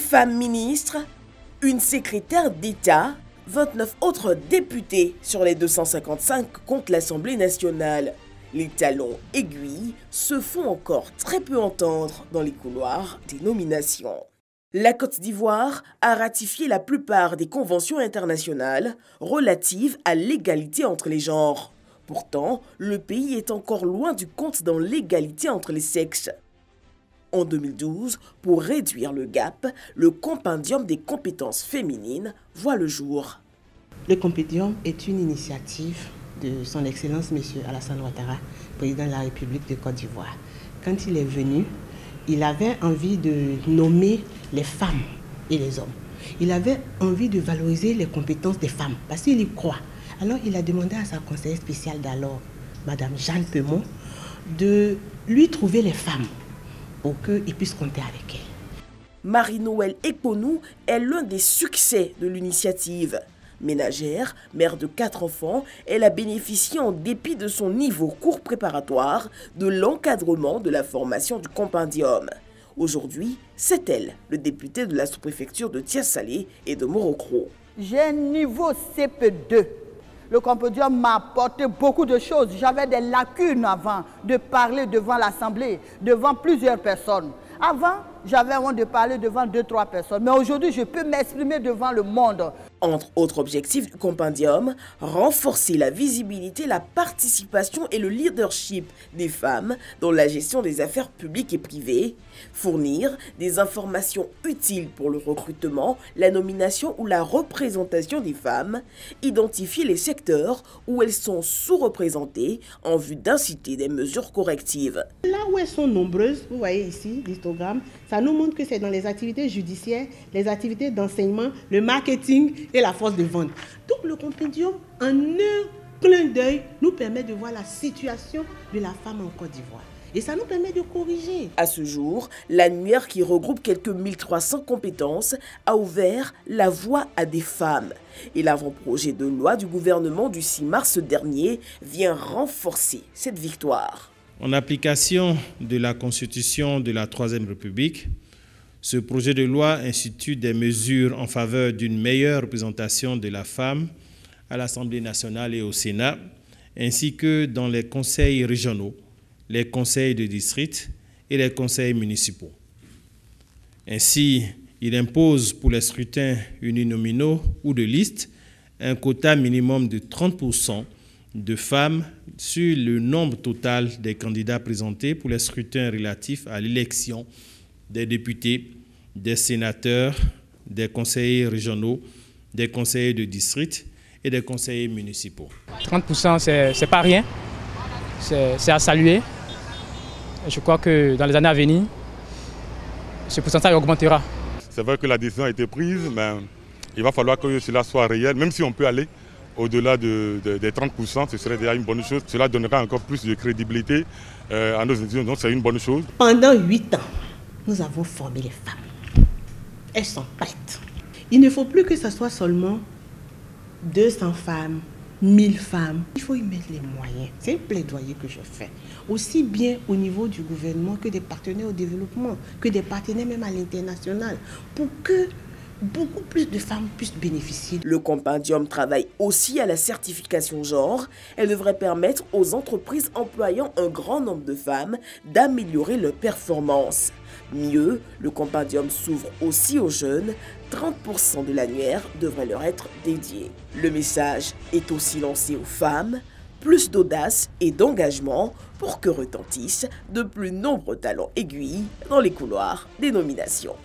femmes ministres, une secrétaire d'État, 29 autres députés sur les 255 contre l'Assemblée nationale. Les talons aiguilles se font encore très peu entendre dans les couloirs des nominations. La Côte d'Ivoire a ratifié la plupart des conventions internationales relatives à l'égalité entre les genres. Pourtant, le pays est encore loin du compte dans l'égalité entre les sexes. En 2012, pour réduire le gap, le compendium des compétences féminines voit le jour. Le compendium est une initiative de son Excellence M. Alassane Ouattara, président de la République de Côte d'Ivoire. Quand il est venu, il avait envie de nommer les femmes et les hommes. Il avait envie de valoriser les compétences des femmes parce qu'il y croit. Alors il a demandé à sa conseillère spéciale d'alors, Mme Jeanne Peumont, de lui trouver les femmes pour qu'il puisse compter avec elle. Marie-Noëlle Ekponou est l'un des succès de l'initiative. Ménagère, mère de 4 enfants, elle a bénéficié en dépit de son niveau cours préparatoire de l'encadrement de la formation du compendium. Aujourd'hui, c'est elle, le député de la sous-préfecture de Thiès-Salé et de Morocco. J'ai un niveau CP2. Le compendium m'a apporté beaucoup de choses. J'avais des lacunes avant de parler devant l'Assemblée, devant plusieurs personnes. Avant, j'avais honte de parler devant 2-3 personnes. Mais aujourd'hui, je peux m'exprimer devant le monde. Entre autres objectifs du compendium, renforcer la visibilité, la participation et le leadership des femmes dans la gestion des affaires publiques et privées, fournir des informations utiles pour le recrutement, la nomination ou la représentation des femmes, identifier les secteurs où elles sont sous-représentées en vue d'inciter des mesures correctives. Là où elles sont nombreuses, vous voyez ici l'histogramme, ça nous montre que c'est dans les activités judiciaires, les activités d'enseignement, le marketing et la force de vente. Donc le compendium, en un clin d'œil, nous permet de voir la situation de la femme en Côte d'Ivoire. Et ça nous permet de corriger. À ce jour, l'annuaire qui regroupe quelques 1300 compétences a ouvert la voie à des femmes. Et l'avant-projet de loi du gouvernement du 6 mars dernier vient renforcer cette victoire. En application de la Constitution de la Troisième République, ce projet de loi institue des mesures en faveur d'une meilleure représentation de la femme à l'Assemblée nationale et au Sénat, ainsi que dans les conseils régionaux, les conseils de district et les conseils municipaux. Ainsi, il impose pour les scrutins uninominaux ou de liste un quota minimum de 30% de femmes sur le nombre total des candidats présentés pour les scrutins relatifs à l'élection des députés, des sénateurs, des conseillers régionaux, des conseillers de district et des conseillers municipaux. 30%, c'est pas rien, c'est à saluer. Je crois que dans les années à venir, ce pourcentage augmentera. C'est vrai que la décision a été prise, mais il va falloir que cela soit réel, même si on peut aller au-delà des 30%, ce serait déjà une bonne chose. Cela donnera encore plus de crédibilité à nos institutions, donc c'est une bonne chose. Pendant 8 ans, nous avons formé les femmes. Elles sont prêtes. Il ne faut plus que ce soit seulement 200 femmes, 1000 femmes. Il faut y mettre les moyens. C'est un plaidoyer que je fais. Aussi bien au niveau du gouvernement que des partenaires au développement, que des partenaires même à l'international, pour que beaucoup plus de femmes puissent bénéficier. Le compendium travaille aussi à la certification genre. Elle devrait permettre aux entreprises employant un grand nombre de femmes d'améliorer leurs performances. Mieux, le compendium s'ouvre aussi aux jeunes. 30% de l'annuaire devrait leur être dédié. Le message est aussi lancé aux femmes. Plus d'audace et d'engagement pour que retentissent de plus nombreux talons aiguilles dans les couloirs des nominations.